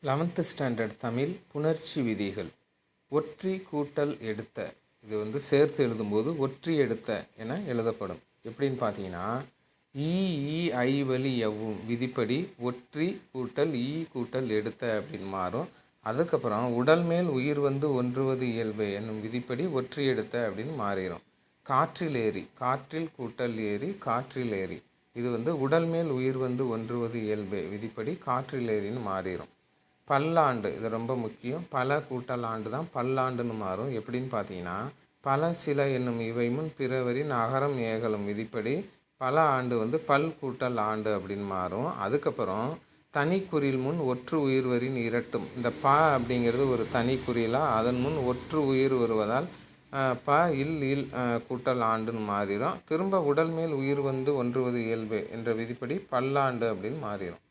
11th standard Tamil புணர்ச்சி விதிகள். ஒற்றி கூட்டல் எடுத்த, இது சேர்த்து எழுதும்போது ஒற்றி எடுத்த என எழுதப்படும். எப்படின்னு பார்த்தீங்கன்னா, ஈ ஐ வழி எவ்வும் விதிப்படி ஒற்றி கூட்டல் ஈ கூட்டல் எடுத்த அப்படின்னு மாறும். அதுக்கப்புறம் உடல் மேல் உயிர் வந்து ஒன்றுவது இயல்பு என்னும் விதிப்படி ஒற்றி எடுத்த அப்படின்னு மாறிடும். காற்றில் ஏறி, காற்றில் கூட்டல் ஏறி காற்றில் ஏறி, இது உடல் மேல் உயிர் வந்து ஒன்றுவது இயல்பு விதிப்படி காற்றில் ஏறின்னு மாறிடும். பல்லாண்டு, இது ரொம்ப முக்கியம். பல கூட்டல் ஆண்டு தான் பல்லாண்டுன்னு மாறும். எப்படின்னு பார்த்தீங்கன்னா, பல சில என்னும் இவை முன் பிறவரின் அகரம் ஏகலும் விதிப்படி பல ஆண்டு பல் கூட்டல் ஆண்டு அப்படின்னு மாறும். அதுக்கப்புறம் தனிக்குறில் முன் ஒற்று உயிர் வரின் இரட்டும், இந்த ப அப்படிங்கிறது ஒரு தனிக்குறிலாக அதன் முன் ஒற்று உயிர் வருவதால் ப இல் கூட்டல் ஆண்டுன்னு மாறிடும். திரும்ப உடல் மேல் உயிர் வந்து ஒன்றுவது இயல்பு என்ற விதிப்படி பல்லாண்டு அப்படின்னு மாறிடும்.